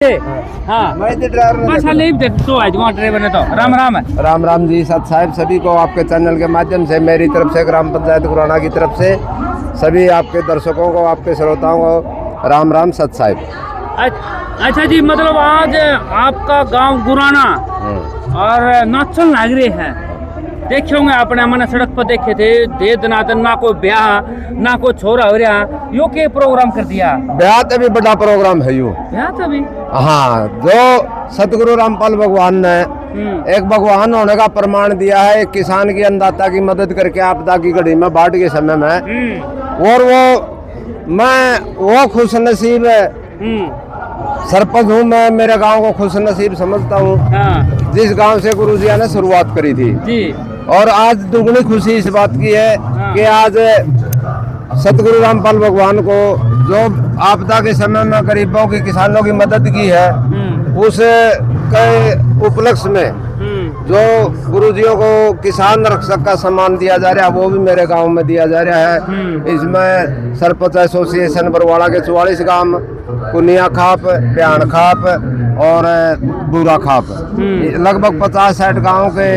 हाँ मैं ड्राइवर तो आज वहाँ ड्राइवर ने तो राम राम है। राम राम जी सत साहिब, सभी को आपके चैनल के माध्यम से मेरी तरफ से ग्राम पंचायत गुराना की तरफ से सभी आपके दर्शकों को, आपके श्रोताओं को राम राम सत साहिब। अच्छा जी, मतलब आज आपका गांव गुराना और नाचन नागरी है, देखे होंगे आपने, मैंने सड़क पर देखे थे, दे दनादन ना कोई ब्याह ना कोई छोरा हो रहा, यो के प्रोग्राम कर दिया। ब्याह तभी बड़ा प्रोग्राम है यू ब्याह तभी, हाँ, जो सतगुरु रामपाल भगवान ने एक भगवान होने का प्रमाण दिया है, एक किसान की अन्नदाता की मदद करके आपदा की घड़ी में, बाढ़ के समय में, और वो खुश नसीब सरपंच हूँ मैं, मेरे गांव को खुश नसीब समझता हूँ। हाँ। जिस गांव से गुरुजी ने शुरुआत करी थी जी। और आज दुगनी खुशी इस बात की है कि आज सतगुरु रामपाल भगवान को जो आपदा के समय में गरीबों की, किसानों की मदद की है, उस के उपलक्ष्य में जो गुरुजियों को किसान रक्षक का सम्मान दिया जा रहा है, वो भी मेरे गांव में दिया जा रहा है। इसमें सरपंच एसोसिएशन बरवाड़ा के 44 गांव, कुनिया खाप, प्यान खाप और बूरा खाप, लगभग 50-60 गांव के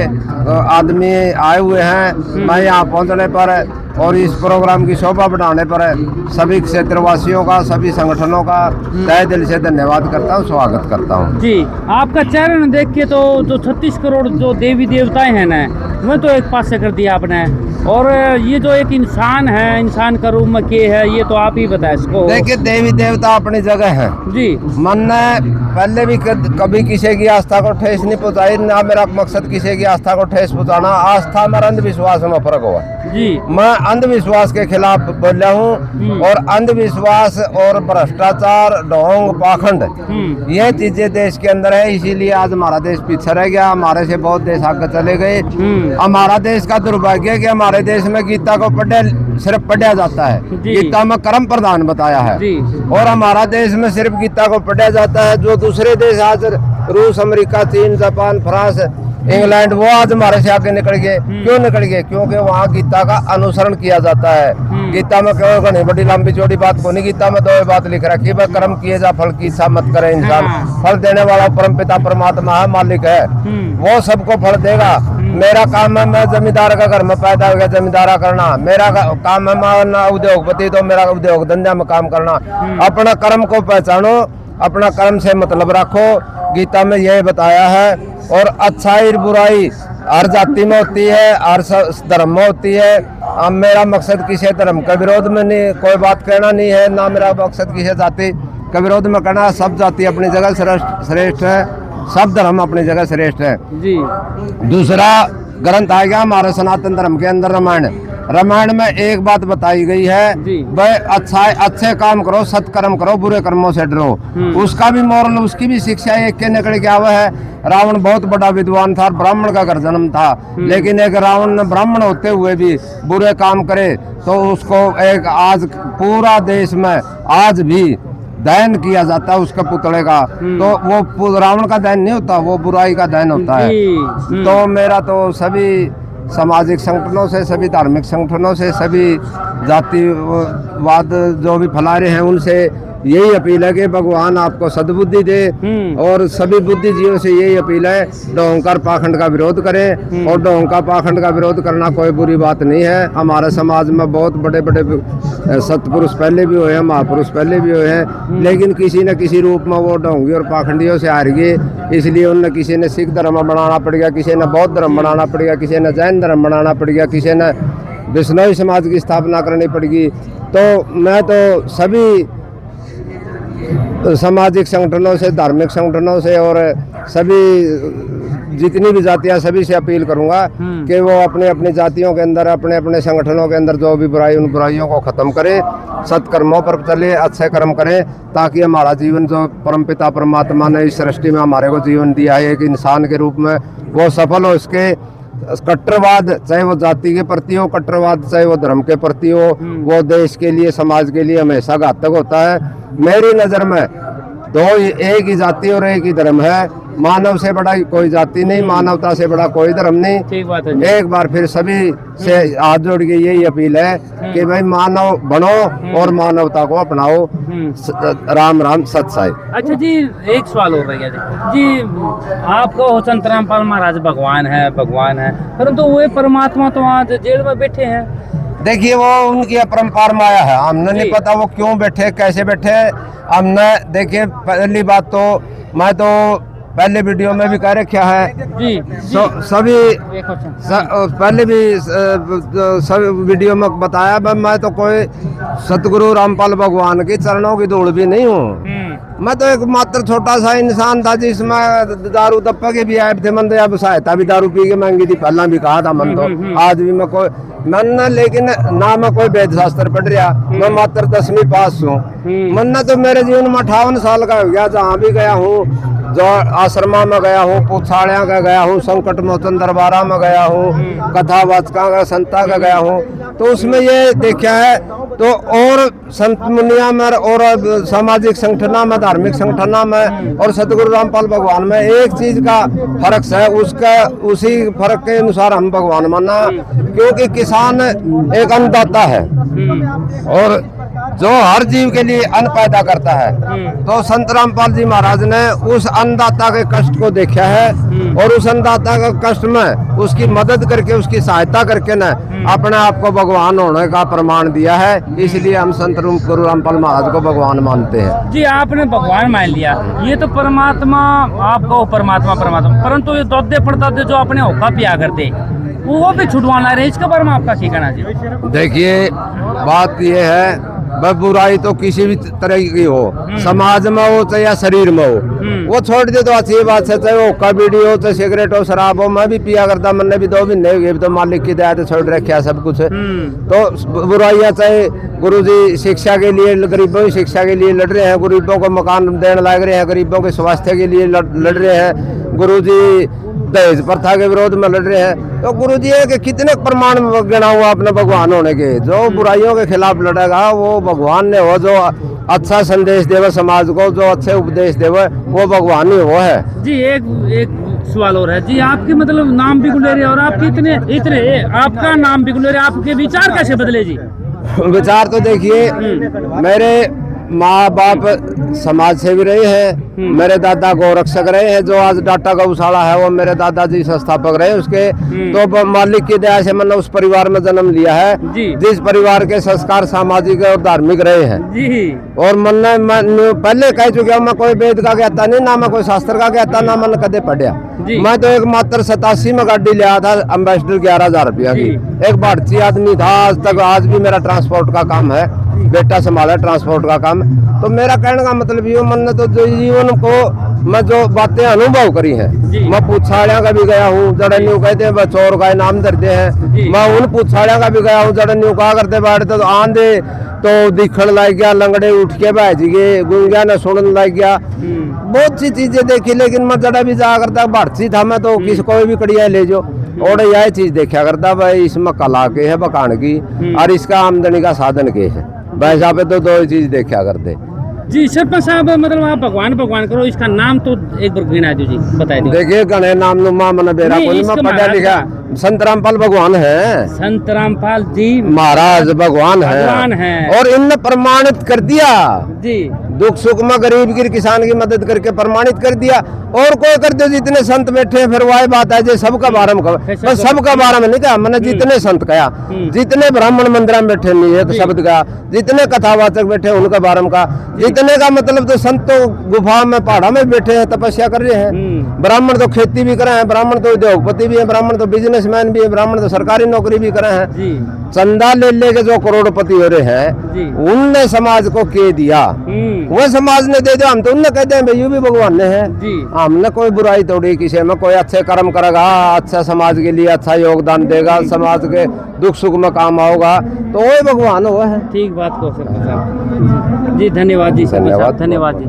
आदमी आए हुए हैं। मैं यहाँ पहुँचने पर और इस प्रोग्राम की शोभा बढ़ाने पर सभी क्षेत्रवासियों का, सभी संगठनों का तहे दिल से धन्यवाद करता हूँ, स्वागत करता हूँ जी। आपका चरण देख के तो जो 36 करोड़ जो देवी देवताएं हैं ना, वह तो एक पास से कर दिया आपने, और ये जो एक इंसान है, इंसान का रूप में के है, ये तो आप ही बताए इसको। देखिए, देवी देवता अपनी जगह है जी। मन ने पहले भी कभी किसी की आस्था को ठेस नहीं पहुँचाई, ना मेरा मकसद किसी की आस्था को ठेस पहुँचाना। आस्था में अंधविश्वास में फर्क हुआ जी। मैं अंधविश्वास के खिलाफ बोला हूँ, और अंधविश्वास और भ्रष्टाचार, ढोंग, पाखंड, ये चीजें देश के अंदर है। इसीलिए आज हमारा देश पीछे रह गया, हमारे से बहुत देश आगे चले गए। हमारा देश का दुर्भाग्य है कि हमारे देश में गीता को सिर्फ पढ़ा जाता है, गीता में कर्म प्रधान बताया है, और हमारा देश में सिर्फ गीता को पढ़ा जाता है। जो दूसरे देश आज रूस, अमेरिका, चीन, जापान, फ्रांस, इंग्लैंड, वो आज हमारे से आगे निकल गए। क्यों निकल गए? क्योंकि वहाँ गीता का अनुसरण किया जाता है। गीता में क्यों घनी बड़ी लंबी चौड़ी बात को नहीं, गीता में 2 बात लिख रखी है, कर्म किए जा, फल की इच्छा मत करे इंसान। फल देने वाला परमपिता परमात्मा है, मालिक है, वो सबको फल देगा। मेरा काम है, मैं जमींदार का घर में पैदा हो गया, जमींदारा करना। मेरा काम है, मैं उद्योगपति, तो मेरा उद्योग धंधा में काम करना। अपना कर्म को पहचानो, अपना कर्म से मतलब रखो, गीता में यह बताया है। और अच्छाई बुराई हर जाति में होती है, हर धर्म में होती है। अब मेरा मकसद किसी धर्म के विरोध में नहीं कोई बात कहना नहीं है, ना मेरा मकसद किसी जाति के विरोध में कहना। सब जाति अपनी जगह श्रेष्ठ है, सब धर्म अपनी जगह श्रेष्ठ है जी। दूसरा ग्रंथ आ गया हमारे सनातन धर्म के अंदर, रामायण में एक बात बताई गई है, भाई अच्छे काम करो, सत्कर्म करो, बुरे कर्मों से डरो। उसका भी मोरल, उसकी भी शिक्षा एक के निकल के आवा है। रावण बहुत बड़ा विद्वान था, ब्राह्मण का घर जन्म था, लेकिन एक रावण ब्राह्मण होते हुए भी बुरे काम करे तो उसको एक आज पूरा देश में आज भी दहन किया जाता है उसके पुतले का। तो वो रावण का दहन नहीं होता, वो बुराई का दहन होता है। तो मेरा तो सभी सामाजिक संगठनों से, सभी धार्मिक संगठनों से, सभी जातिवाद जो भी फैला रहे हैं, उनसे यही अपील है कि भगवान आपको सद्बुद्धि दे, और सभी बुद्धिजीवियों से यही अपील है, ढोंग पाखंड का विरोध करें। और ढोंग का पाखंड का विरोध करना कोई बुरी बात नहीं है। हमारे समाज में बहुत बड़े बड़े सत्पुरुष पहले भी हुए हैं, महापुरुष पहले भी हुए हैं, लेकिन किसी न किसी रूप में वो ढोंगी और पाखंडियों से हार गए। इसलिए उनने किसी ने सिख धर्म बनाना पड़ गया, किसी ने बौद्ध धर्म बनाना पड़ गया, किसी ने जैन धर्म बनाना पड़ गया, किसी ने विष्णोई समाज की स्थापना करनी पड़ेगी। तो मैं तो सभी सामाजिक संगठनों से, धार्मिक संगठनों से और सभी जितनी भी जातियां, सभी से अपील करूंगा कि वो अपने अपने जातियों के अंदर, अपने अपने संगठनों के अंदर जो भी बुराई, उन बुराइयों को खत्म करें, सत्कर्मों पर चले, अच्छे कर्म करें, ताकि हमारा जीवन जो परमपिता परमात्मा ने इस सृष्टि में हमारे को जीवन दिया है एक इंसान के रूप में, वो सफल हो। इसके कट्टरवाद चाहे वो जाति के प्रति हो, कट्टरवाद चाहे वो धर्म के प्रति हो, वो देश के लिए, समाज के लिए हमेशा घातक होता है। मेरी नज़र में एक ही जाति और एक ही धर्म है, मानव से बड़ा कोई जाति नहीं, मानवता से बड़ा कोई धर्म नहीं। ठीक बात है जी। एक बार फिर सभी से हाथ जोड़ के यही अपील है कि भाई मानव बनो और मानवता को अपनाओ। राम राम सत साई। अच्छा जी, एक सवाल और रह गया जी। आपको संत रामपाल महाराज भगवान है परंतु वो परमात्मा तो आज जेल में बैठे हैं। देखिए वो उनकी अपरंपार माया है, हमने नहीं पता वो क्यों बैठे कैसे बैठे। हमने देखिए पहली बात तो मैं तो पहले वीडियो में भी कह रखा है जी, सभी पहले भी सभी वीडियो में बताया मैं तो कोई सतगुरु रामपाल भगवान के चरणों की धूल भी नहीं हूँ। मैं तो एक मात्र छोटा सा इंसान था जिसमें दारू दप्पा के भी आए थे। मन तो अब सहायता भी दारू पी के मांगी थी, पहला भी कहा था मन तो। आज भी मैं कोई मन लेकिन ना मैं कोई वेद शास्त्र पढ़ रहा, मैं मात्र 10वीं पास हूँ। मन तो मेरे जीवन में 58 साल का हो गया, जहाँ भी गया हूँ, जो आश्रमा में गया हूँ, पुछाड़िया का गया हूँ, संकट मोचन दरबारा में गया हूँ, कथावाचका का संता का गया हूँ। तो उसमें ये देखा है तो और संत मुनिया में और सामाजिक संगठना में, धार्मिक संगठना में और सतगुरु रामपाल भगवान में एक चीज का फर्क है, उसका उसी फर्क के अनुसार हम भगवान माना। क्योंकि किसान एक अन्नदाता है और जो हर जीव के लिए अन्न पैदा करता है। तो संत रामपाल जी महाराज ने उस अन्नदाता के कष्ट को देखा है और उस अन्नदाता के कष्ट में उसकी मदद करके, उसकी सहायता करके न अपने आप को भगवान होने का प्रमाण दिया है। इसलिए हम संत गुरु रामपाल महाराज को भगवान मानते हैं। जी आपने भगवान मान लिया, ये तो परमात्मा आपको परमात्मा परंतु ये दौदे पड़दादे जो अपने होका पिया करते वो भी छुटवाना रहे, इसके बारे में आपका क्या कहना है? देखिए बात ये है, वह बुराई तो किसी भी तरह की हो, समाज में हो चाहे या शरीर में हो, वो छोड़ दे तो अच्छी बात है। चाहे वो का बीड़ी हो, चाहे सिगरेट हो, शराब हो, मैं भी पिया करता, मैंने भी 2 महीने हुए, तो मालिक की दया से छोड़ रखा सब कुछ। तो बुराइयां चाहे गुरुजी शिक्षा के लिए, गरीबों की शिक्षा के लिए लड़ रहे हैं, गरीबों को मकान देने लग रहे हैं, गरीबों के स्वास्थ्य के लिए लड़ रहे हैं, गुरुजी दहेज प्रथा के विरोध में लड़ रहे हैं। तो गुरु जी के कितने प्रमाण गिना हुआ अपने भगवान होने के। जो बुराइयों के खिलाफ लड़ेगा वो भगवान ने हो, जो अच्छा संदेश देवे समाज को, जो अच्छे उपदेश देवे, वो भगवान ही वो है। जी एक सवाल और है जी, आपके मतलब नाम भी गुलेरे और आपके इतने आपका नाम भी गुलेरे, आपके विचार कैसे बदले जी? विचार तो देखिए, मेरे माँ बाप समाज सेवी रहे हैं, मेरे दादा गौरक्षक रहे हैं, जो आज डाटा गौशाला है वो मेरे दादाजी संस्थापक रहे उसके। तो मालिक की दया से मैंने उस परिवार में जन्म लिया है जिस परिवार के संस्कार सामाजिक और धार्मिक रहे हैं जी। और मैं पहले कह चुका हूँ, मैं कोई वेद का कहता नहीं, ना मैं कोई शास्त्र का कहता, ना मैंने कदे पढ़िया। मैं तो एक मात्र 87 में गाड़ी लिया था, एम्बेसडर 11,000 रुपया की। एक भारतीय आदमी था, आज भी मेरा ट्रांसपोर्ट का काम है, बेटा संभाला ट्रांसपोर्ट का काम। तो मेरा कहने का मतलब ये, मैंने तो जो जीवन को मैं जो बातें अनुभव करी हैं, मैं पुछाड़िया का भी गया हूँ, जड़न्यू कहते हैं चोर का इनाम धरते हैं, मैं उन पुछाड़िया का भी गया हूँ, जड़न्यू कहा करते बैठते तो आंधे तो दिखण लग गया, लंगड़े उठ के बैठ गए, गुंगिया ने सुनने लग गया, बहुत सी चीजें देखी। लेकिन मैं जड़ा भी जा करता भारती था, मैं तो किसी कोई भी कड़िया ले जो और यह चीज देखा करता भाई, इसमें कला के है बकान की और इसका आमदनी का साधन के है, वैसा पे तो 2 चीज देखा करते जी। सरपंच साहब मतलब आप भगवान करो, इसका नाम तो एक बार गिना दो जी, बताइए। देखिए गणे नाम नुमा मन बेरा कोई मैं पढ़ा लिखा, संत रामपाल भगवान है, संत रामपाल जी महाराज भगवान है और इनने प्रमाणित कर दिया जी, दुख सुख में गरीब की किसान की मदद करके प्रमाणित कर दिया। और कोई कर दो, जितने संत बैठे हैं फिर वही बात है जो सबका बारे में बस सबका बारे में नहीं कहा मैंने, जितने संत कहा, जितने ब्राह्मण मंदिर में बैठे नहीं एक शब्द का, जितने कथावाचक बैठे उनके बारे में कहा, जितने का मतलब तो संत तो गुफा में पहाड़ा में बैठे हैं, तपस्या कर रहे हैं, ब्राह्मण तो खेती भी करे हैं, ब्राह्मण तो उद्योगपति भी है, ब्राह्मण तो बिजनेसमैन भी है, ब्राह्मण तो सरकारी नौकरी भी करे हैं। चंदा ले के जो करोड़पति हो रहे हैं उनने समाज को के दिया, वो समाज ने दे दिया, हम तो उनने कहते हैं भाई भी भगवान ने है। हमने कोई बुराई तोड़ी किसी में, कोई अच्छे कर्म करेगा, अच्छा समाज के लिए अच्छा योगदान देगा, समाज के दुख सुख में काम आओगा, तो वही भगवान हुआ है। ठीक बात को सर जी, धन्यवाद जी, धन्यवाद जी।